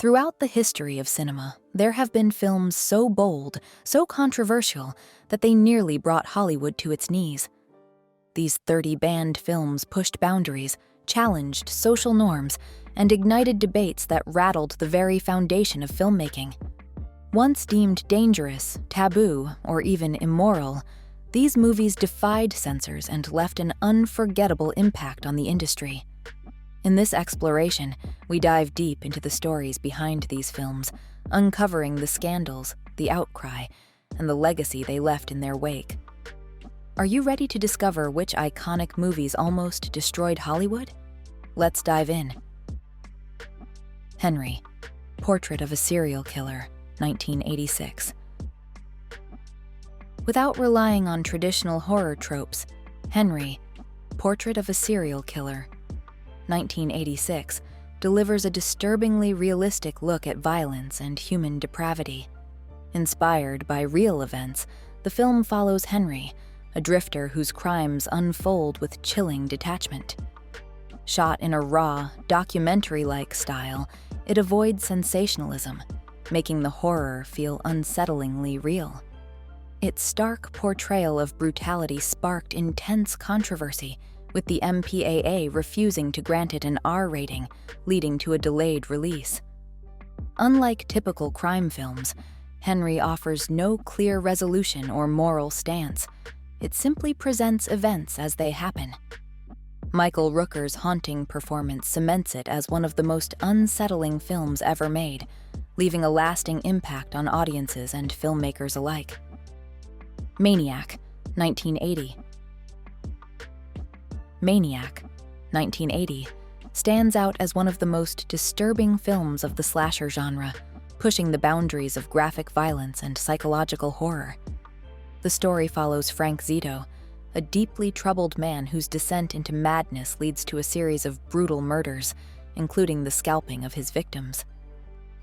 Throughout the history of cinema, there have been films so bold, so controversial, that they nearly brought Hollywood to its knees. These 30 banned films pushed boundaries, challenged social norms, and ignited debates that rattled the very foundation of filmmaking. Once deemed dangerous, taboo, or even immoral, these movies defied censors and left an unforgettable impact on the industry. In this exploration, we dive deep into the stories behind these films, uncovering the scandals, the outcry, and the legacy they left in their wake. Are you ready to discover which iconic movies almost destroyed Hollywood? Let's dive in. Henry, Portrait of a Serial Killer, 1986. Without relying on traditional horror tropes, Henry, Portrait of a Serial Killer, 1986, delivers a disturbingly realistic look at violence and human depravity. Inspired by real events, the film follows Henry, a drifter whose crimes unfold with chilling detachment. Shot in a raw, documentary-like style, it avoids sensationalism, making the horror feel unsettlingly real. Its stark portrayal of brutality sparked intense controversy, with the MPAA refusing to grant it an R rating, leading to a delayed release. Unlike typical crime films, Henry offers no clear resolution or moral stance. It simply presents events as they happen. Michael Rooker's haunting performance cements it as one of the most unsettling films ever made, leaving a lasting impact on audiences and filmmakers alike. Maniac, 1980. Maniac, 1980, stands out as one of the most disturbing films of the slasher genre, pushing the boundaries of graphic violence and psychological horror. The story follows Frank Zito, a deeply troubled man whose descent into madness leads to a series of brutal murders, including the scalping of his victims.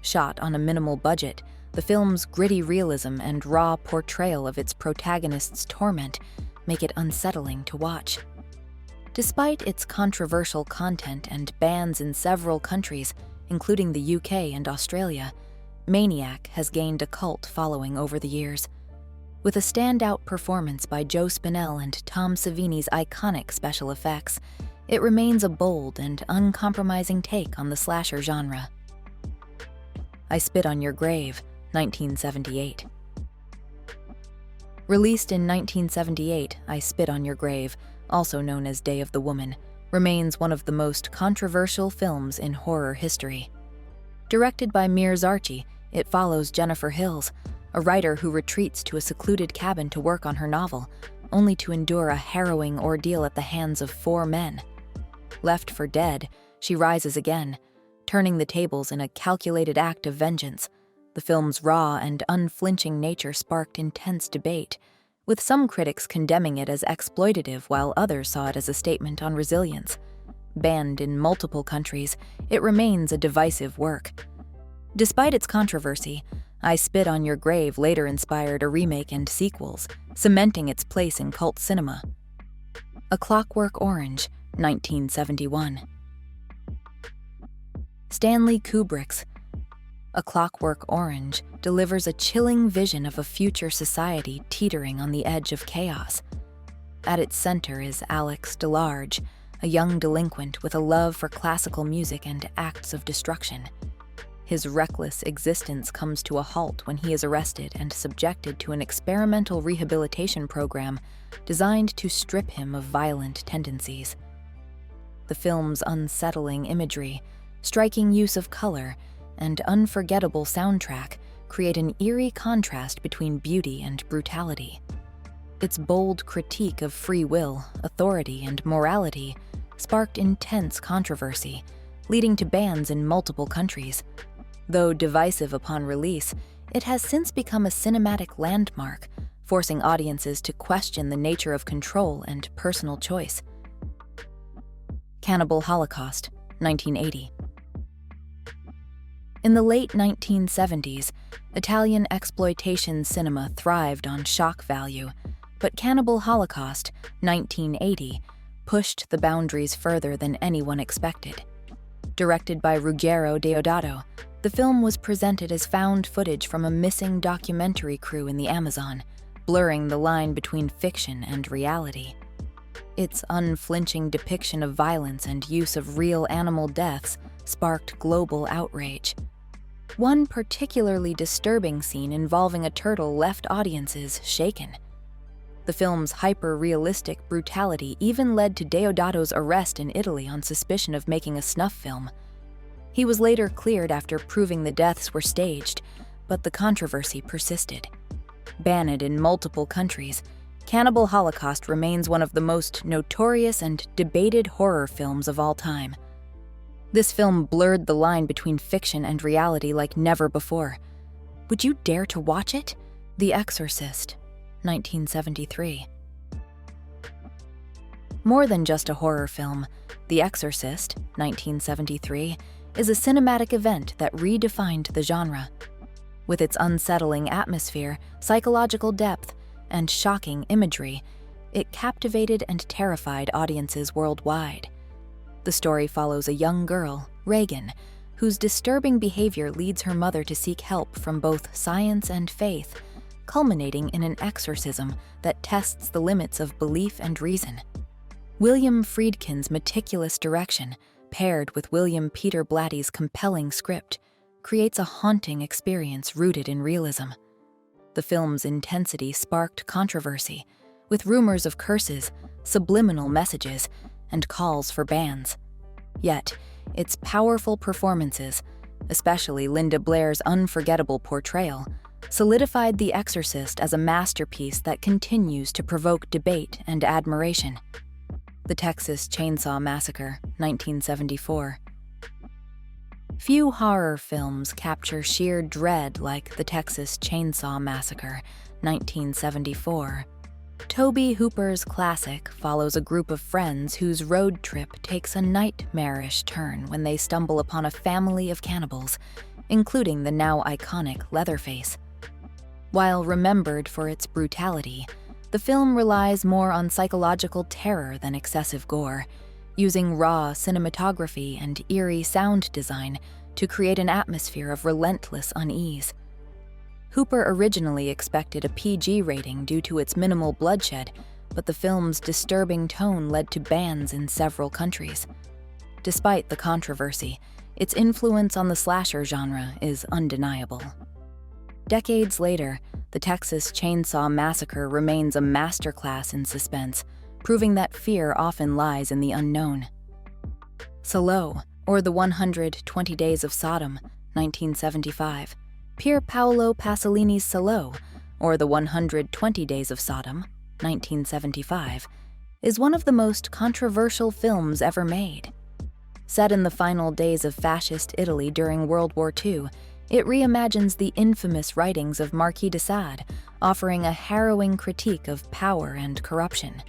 Shot on a minimal budget, the film's gritty realism and raw portrayal of its protagonist's torment make it unsettling to watch. Despite its controversial content and bans in several countries, including the UK and Australia, Maniac has gained a cult following over the years. With a standout performance by Joe Spinell and Tom Savini's iconic special effects, it remains a bold and uncompromising take on the slasher genre. I Spit on Your Grave, 1978. Released in 1978, I Spit on Your Grave, also known as Day of the Woman, remains one of the most controversial films in horror history. Directed by Mears Archie, it follows Jennifer Hills, a writer who retreats to a secluded cabin to work on her novel, only to endure a harrowing ordeal at the hands of 4 men. Left for dead, she rises again, turning the tables in a calculated act of vengeance. The film's raw and unflinching nature sparked intense debate, with some critics condemning it as exploitative while others saw it as a statement on resilience. Banned in multiple countries, it remains a divisive work. Despite its controversy, I Spit on Your Grave later inspired a remake and sequels, cementing its place in cult cinema. A Clockwork Orange, 1971. Stanley Kubrick's A Clockwork Orange delivers a chilling vision of a future society teetering on the edge of chaos. At its center is Alex DeLarge, a young delinquent with a love for classical music and acts of destruction. His reckless existence comes to a halt when he is arrested and subjected to an experimental rehabilitation program designed to strip him of violent tendencies. The film's unsettling imagery, striking use of color, and unforgettable soundtrack create an eerie contrast between beauty and brutality. Its bold critique of free will, authority, and morality sparked intense controversy, leading to bans in multiple countries. Though divisive upon release, it has since become a cinematic landmark, forcing audiences to question the nature of control and personal choice. Cannibal Holocaust, 1980. In the late 1970s, Italian exploitation cinema thrived on shock value, but Cannibal Holocaust, 1980, pushed the boundaries further than anyone expected. Directed by Ruggero Deodato, the film was presented as found footage from a missing documentary crew in the Amazon, blurring the line between fiction and reality. Its unflinching depiction of violence and use of real animal deaths sparked global outrage. One particularly disturbing scene involving a turtle left audiences shaken. The film's hyper-realistic brutality even led to Deodato's arrest in Italy on suspicion of making a snuff film. He was later cleared after proving the deaths were staged, but the controversy persisted. Banned in multiple countries, Cannibal Holocaust remains one of the most notorious and debated horror films of all time. This film blurred the line between fiction and reality like never before. Would you dare to watch it? The Exorcist, 1973. More than just a horror film, The Exorcist, 1973, is a cinematic event that redefined the genre. With its unsettling atmosphere, psychological depth, and shocking imagery, it captivated and terrified audiences worldwide. The story follows a young girl, Reagan, whose disturbing behavior leads her mother to seek help from both science and faith, culminating in an exorcism that tests the limits of belief and reason. William Friedkin's meticulous direction, paired with William Peter Blatty's compelling script, creates a haunting experience rooted in realism. The film's intensity sparked controversy, with rumors of curses, subliminal messages, and calls for bans. Yet, its powerful performances, especially Linda Blair's unforgettable portrayal, solidified The Exorcist as a masterpiece that continues to provoke debate and admiration. The Texas Chainsaw Massacre, 1974. Few horror films capture sheer dread like The Texas Chainsaw Massacre, 1974. Tobe Hooper's classic follows a group of friends whose road trip takes a nightmarish turn when they stumble upon a family of cannibals, including the now iconic Leatherface. While remembered for its brutality, the film relies more on psychological terror than excessive gore, using raw cinematography and eerie sound design to create an atmosphere of relentless unease. Hooper originally expected a PG rating due to its minimal bloodshed, but the film's disturbing tone led to bans in several countries. Despite the controversy, its influence on the slasher genre is undeniable. Decades later, the Texas Chainsaw Massacre remains a masterclass in suspense, proving that fear often lies in the unknown. Salo, or The 120 Days of Sodom, 1975. Pier Paolo Pasolini's Salo, or The 120 Days of Sodom, 1975, is one of the most controversial films ever made. Set in the final days of fascist Italy during World War II, it reimagines the infamous writings of Marquis de Sade, offering a harrowing critique of power and corruption.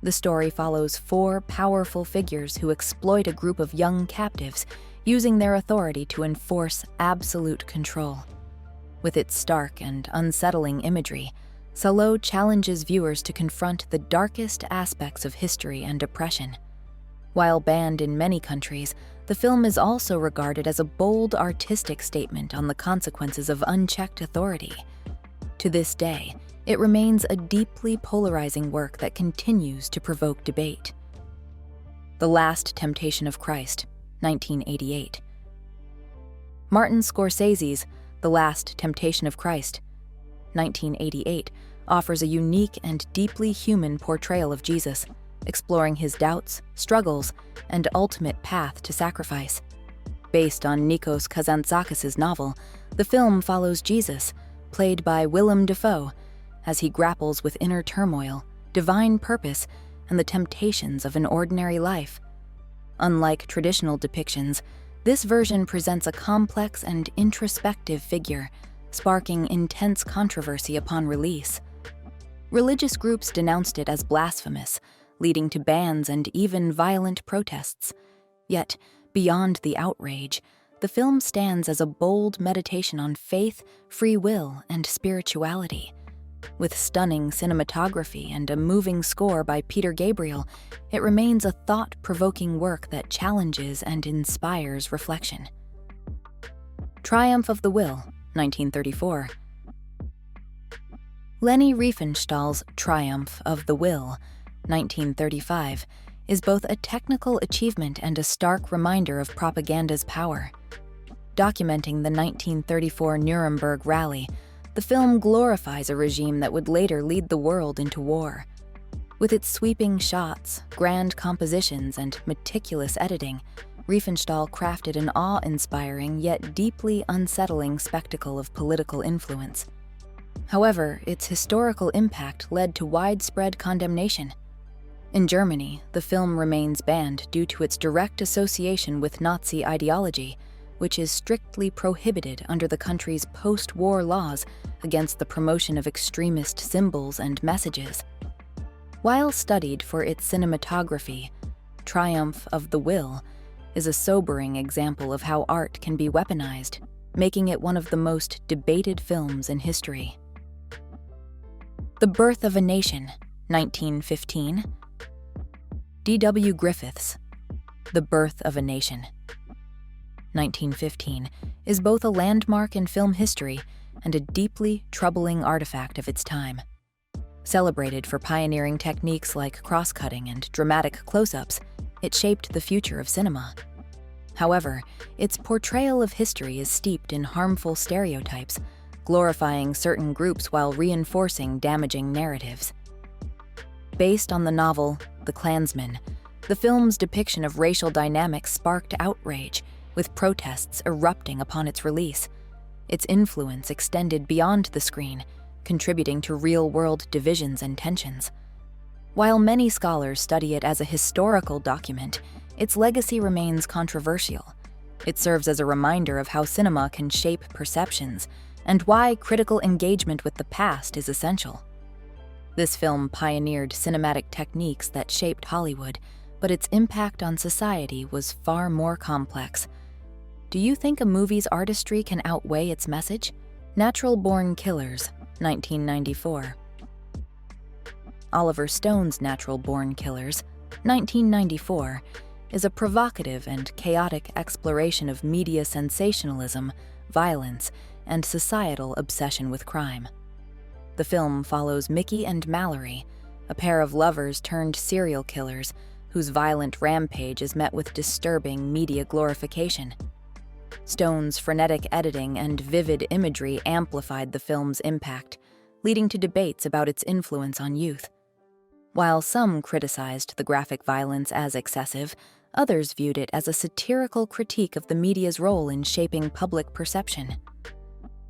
The story follows four powerful figures who exploit a group of young captives, using their authority to enforce absolute control. With its stark and unsettling imagery, Salo challenges viewers to confront the darkest aspects of history and oppression. While banned in many countries, the film is also regarded as a bold artistic statement on the consequences of unchecked authority. To this day, it remains a deeply polarizing work that continues to provoke debate. The Last Temptation of Christ, 1988. Martin Scorsese's The Last Temptation of Christ, 1988, offers a unique and deeply human portrayal of Jesus, exploring his doubts, struggles, and ultimate path to sacrifice. Based on Nikos Kazantzakis' novel, the film follows Jesus, played by Willem Dafoe, as he grapples with inner turmoil, divine purpose, and the temptations of an ordinary life. Unlike traditional depictions, this version presents a complex and introspective figure, sparking intense controversy upon release. Religious groups denounced it as blasphemous, leading to bans and even violent protests. Yet, beyond the outrage, the film stands as a bold meditation on faith, free will, and spirituality. With stunning cinematography and a moving score by Peter Gabriel, it remains a thought-provoking work that challenges and inspires reflection. Triumph of the Will, 1934. Leni Riefenstahl's Triumph of the Will, 1935, is both a technical achievement and a stark reminder of propaganda's power. Documenting the 1934 Nuremberg rally, the film glorifies a regime that would later lead the world into war. With its sweeping shots, grand compositions, and meticulous editing, Riefenstahl crafted an awe-inspiring yet deeply unsettling spectacle of political influence. However, its historical impact led to widespread condemnation. In Germany, the film remains banned due to its direct association with Nazi ideology, which is strictly prohibited under the country's post-war laws against the promotion of extremist symbols and messages. While studied for its cinematography, Triumph of the Will is a sobering example of how art can be weaponized, making it one of the most debated films in history. The Birth of a Nation, 1915. D.W. Griffith's The Birth of a Nation, 1915, is both a landmark in film history and a deeply troubling artifact of its time. Celebrated for pioneering techniques like cross-cutting and dramatic close-ups, it shaped the future of cinema. However, its portrayal of history is steeped in harmful stereotypes, glorifying certain groups while reinforcing damaging narratives. Based on the novel The Klansman, the film's depiction of racial dynamics sparked outrage, with protests erupting upon its release. Its influence extended beyond the screen, contributing to real-world divisions and tensions. While many scholars study it as a historical document, its legacy remains controversial. It serves as a reminder of how cinema can shape perceptions and why critical engagement with the past is essential. This film pioneered cinematic techniques that shaped Hollywood, but its impact on society was far more complex. Do you think a movie's artistry can outweigh its message? Natural Born Killers, 1994. Oliver Stone's Natural Born Killers, 1994, is a provocative and chaotic exploration of media sensationalism, violence, and societal obsession with crime. The film follows Mickey and Mallory, a pair of lovers turned serial killers whose violent rampage is met with disturbing media glorification. Stone's frenetic editing and vivid imagery amplified the film's impact, leading to debates about its influence on youth. While some criticized the graphic violence as excessive, others viewed it as a satirical critique of the media's role in shaping public perception.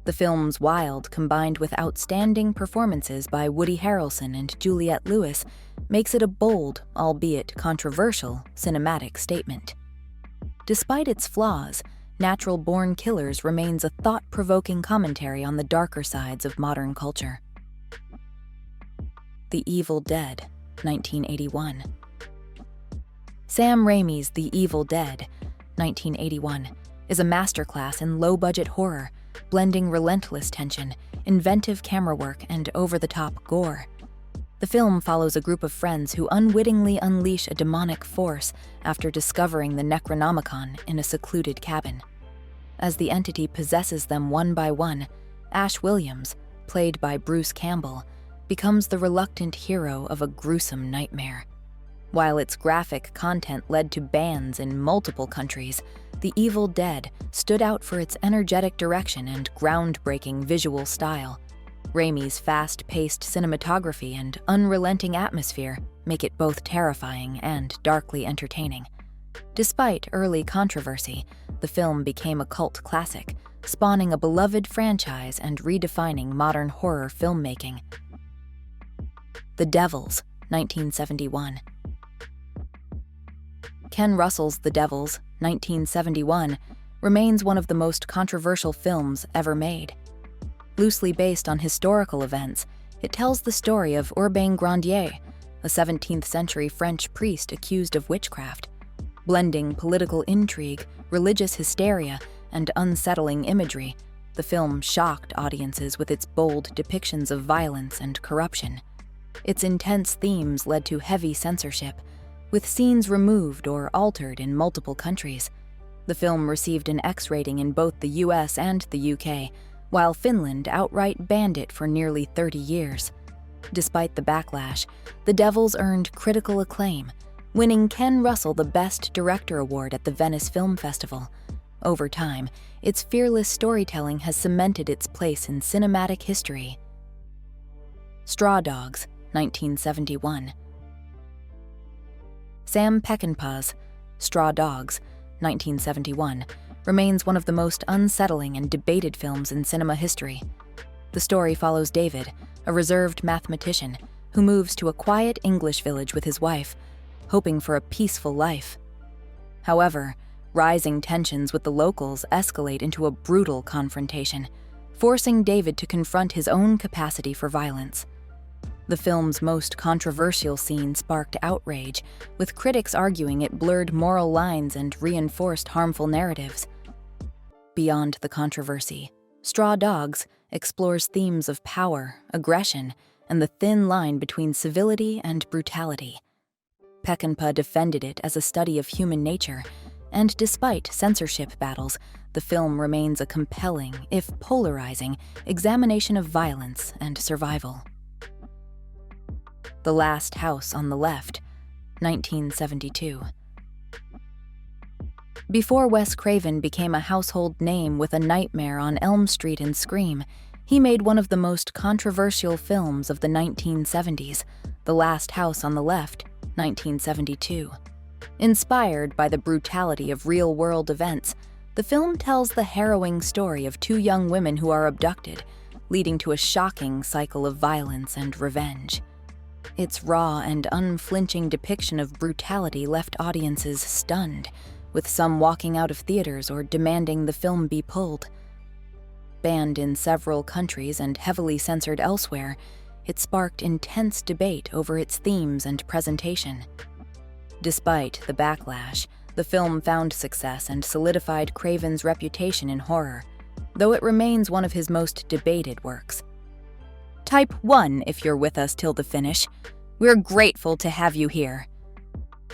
The film's wild, combined with outstanding performances by Woody Harrelson and Juliette Lewis, makes it a bold, albeit controversial, cinematic statement. Despite its flaws, Natural Born Killers remains a thought-provoking commentary on the darker sides of modern culture. The Evil Dead, 1981. Sam Raimi's The Evil Dead, 1981, is a masterclass in low-budget horror, blending relentless tension, inventive camera work, and over-the-top gore. The film follows a group of friends who unwittingly unleash a demonic force after discovering the Necronomicon in a secluded cabin. As the entity possesses them one by one, Ash Williams, played by Bruce Campbell, becomes the reluctant hero of a gruesome nightmare. While its graphic content led to bans in multiple countries, The Evil Dead stood out for its energetic direction and groundbreaking visual style. Raimi's fast-paced cinematography and unrelenting atmosphere make it both terrifying and darkly entertaining. Despite early controversy, the film became a cult classic, spawning a beloved franchise and redefining modern horror filmmaking. The Devils, 1971. Ken Russell's The Devils, 1971, remains one of the most controversial films ever made. Loosely based on historical events, it tells the story of Urbain Grandier, a 17th-century French priest accused of witchcraft. Blending political intrigue, religious hysteria, and unsettling imagery, The film shocked audiences with its bold depictions of violence and corruption. Its intense themes led to heavy censorship, with scenes removed or altered in multiple countries. The film received an X rating in both the US and the UK, while Finland outright banned it for nearly 30 years. Despite the backlash, The Devils earned critical acclaim, winning Ken Russell the Best Director Award at the Venice Film Festival. Over time, its fearless storytelling has cemented its place in cinematic history. Straw Dogs, 1971. Sam Peckinpah's Straw Dogs, 1971, remains one of the most unsettling and debated films in cinema history. The story follows David, a reserved mathematician, who moves to a quiet English village with his wife, hoping for a peaceful life. However, rising tensions with the locals escalate into a brutal confrontation, forcing David to confront his own capacity for violence. The film's most controversial scene sparked outrage, with critics arguing it blurred moral lines and reinforced harmful narratives. Beyond the controversy, Straw Dogs explores themes of power, aggression, and the thin line between civility and brutality. Peckinpah defended it as a study of human nature, and despite censorship battles, the film remains a compelling, if polarizing, examination of violence and survival. The Last House on the Left, 1972. Before Wes Craven became a household name with A Nightmare on Elm Street and Scream, he made one of the most controversial films of the 1970s, The Last House on the Left, 1972. Inspired by the brutality of real-world events, the film tells the harrowing story of two young women who are abducted, leading to a shocking cycle of violence and revenge. Its raw and unflinching depiction of brutality left audiences stunned, with some walking out of theaters or demanding the film be pulled. Banned in several countries and heavily censored elsewhere, it sparked intense debate over its themes and presentation. Despite the backlash, the film found success and solidified Craven's reputation in horror, though it remains one of his most debated works. Type 1 if you're with us till the finish. We're grateful to have you here.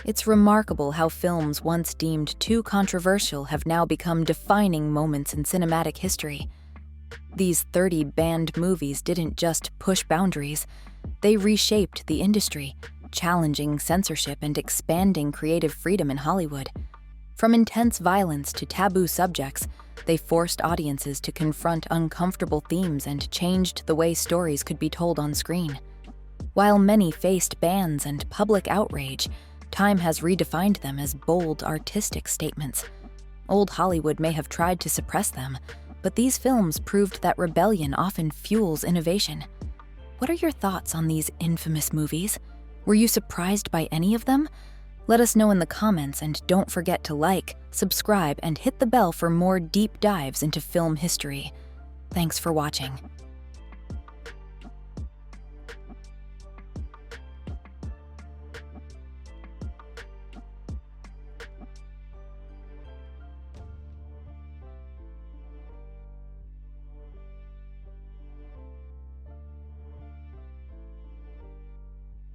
It's remarkable how films once deemed too controversial have now become defining moments in cinematic history. These 30 banned movies didn't just push boundaries, they reshaped the industry, challenging censorship and expanding creative freedom in Hollywood. From intense violence to taboo subjects, they forced audiences to confront uncomfortable themes and changed the way stories could be told on screen. While many faced bans and public outrage, time has redefined them as bold artistic statements. Old Hollywood may have tried to suppress them, but these films proved that rebellion often fuels innovation. What are your thoughts on these infamous movies? Were you surprised by any of them? Let us know in the comments, and don't forget to like, subscribe, and hit the bell for more deep dives into film history. Thanks for watching.